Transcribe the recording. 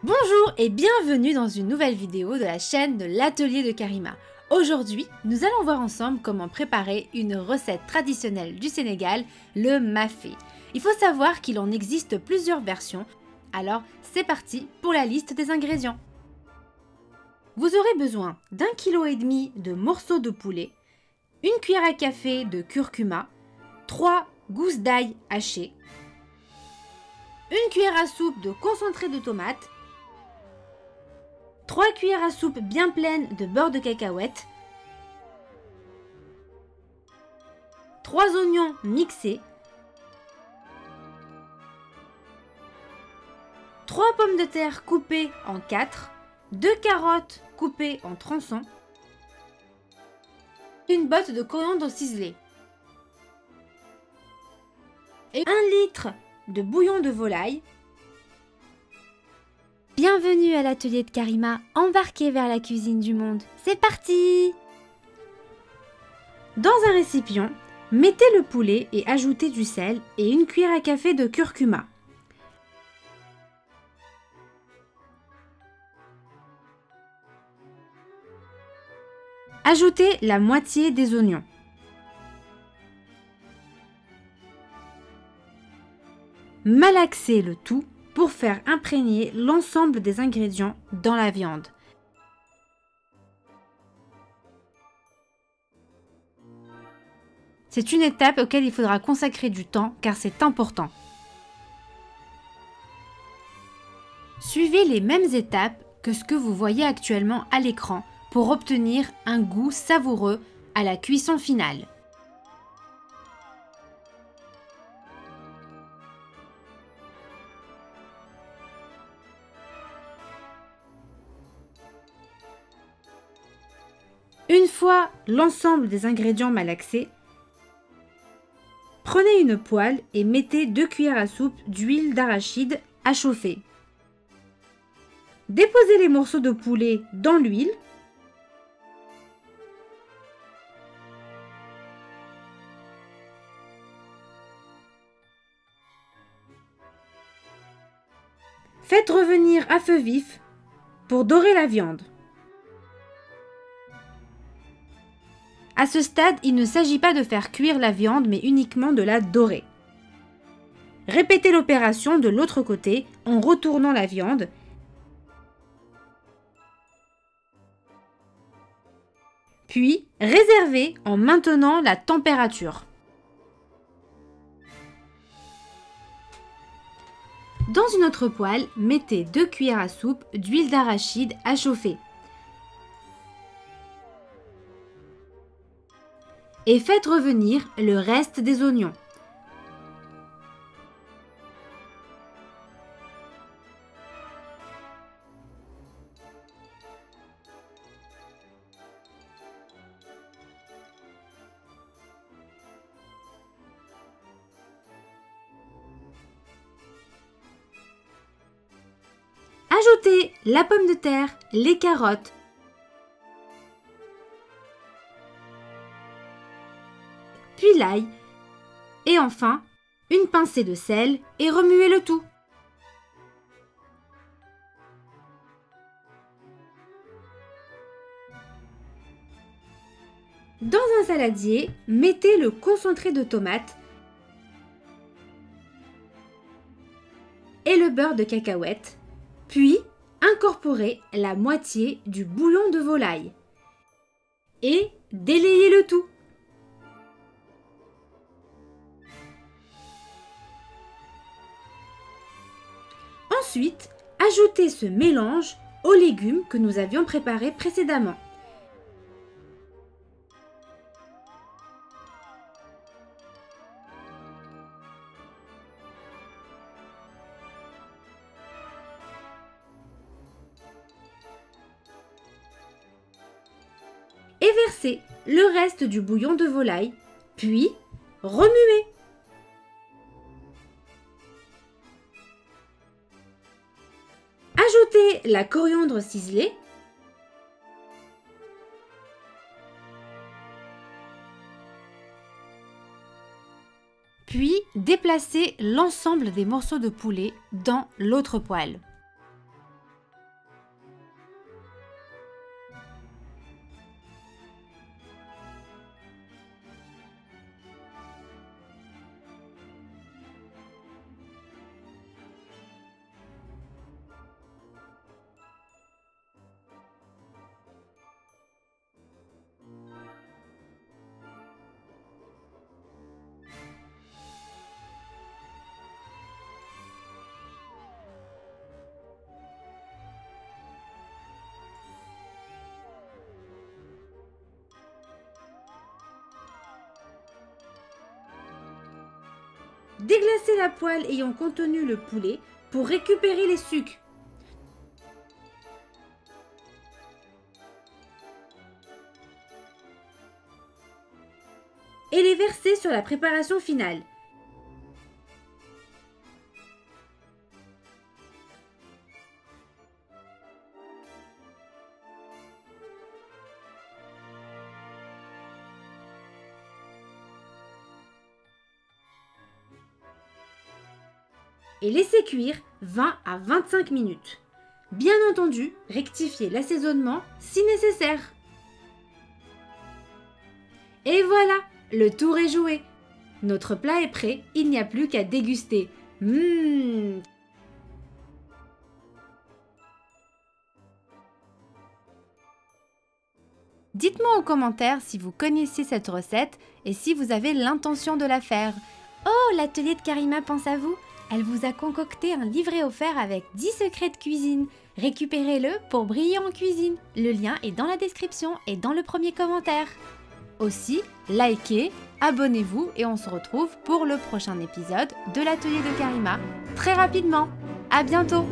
Bonjour et bienvenue dans une nouvelle vidéo de la chaîne de l'atelier de Karima. Aujourd'hui, nous allons voir ensemble comment préparer une recette traditionnelle du Sénégal, le mafé. Il faut savoir qu'il en existe plusieurs versions, alors c'est parti pour la liste des ingrédients. Vous aurez besoin d'1,5 kg de morceaux de poulet, une cuillère à café de curcuma, 3 gousses d'ail hachées, une cuillère à soupe de concentré de tomate, 3 cuillères à soupe bien pleines de beurre de cacahuète, 3 oignons mixés, 3 pommes de terre coupées en 4, 2 carottes coupées en tronçons, une botte de coriandre ciselée et 1 litre de bouillon de volaille. Bienvenue à l'atelier de Karima, embarquez vers la cuisine du monde. C'est parti! Dans un récipient, mettez le poulet et ajoutez du sel et une cuillère à café de curcuma. Ajoutez la moitié des oignons. Malaxez le tout pour faire imprégner l'ensemble des ingrédients dans la viande. C'est une étape auquel il faudra consacrer du temps car c'est important. Suivez les mêmes étapes que ce que vous voyez actuellement à l'écran pour obtenir un goût savoureux à la cuisson finale. Une fois l'ensemble des ingrédients malaxés, prenez une poêle et mettez 2 cuillères à soupe d'huile d'arachide à chauffer. Déposez les morceaux de poulet dans l'huile. Faites revenir à feu vif pour dorer la viande. À ce stade, il ne s'agit pas de faire cuire la viande, mais uniquement de la dorer. Répétez l'opération de l'autre côté en retournant la viande. Puis, réservez en maintenant la température. Dans une autre poêle, mettez 2 cuillères à soupe d'huile d'arachide à chauffer. Et faites revenir le reste des oignons. Ajoutez la pomme de terre, les carottes, puis l'ail, et enfin une pincée de sel et remuez le tout. Dans un saladier, mettez le concentré de tomate et le beurre de cacahuète, puis incorporez la moitié du bouillon de volaille et délayez le tout. Ensuite, ajoutez ce mélange aux légumes que nous avions préparés précédemment. Et versez le reste du bouillon de volaille, puis remuez. Ajoutez la coriandre ciselée. Puis déplacez l'ensemble des morceaux de poulet dans l'autre poêle. Déglacez la poêle ayant contenu le poulet pour récupérer les sucs. Et les verser sur la préparation finale. Et laissez cuire 20 à 25 minutes. Bien entendu, rectifiez l'assaisonnement si nécessaire. Et voilà, le tour est joué. Notre plat est prêt, il n'y a plus qu'à déguster. Dites-moi en commentaire si vous connaissiez cette recette et si vous avez l'intention de la faire. Oh, l'atelier de Karima pense à vous. Elle vous a concocté un livret offert avec 10 secrets de cuisine. Récupérez-le pour briller en cuisine. Le lien est dans la description et dans le premier commentaire. Aussi, likez, abonnez-vous et on se retrouve pour le prochain épisode de l'atelier de Karima très rapidement. À bientôt!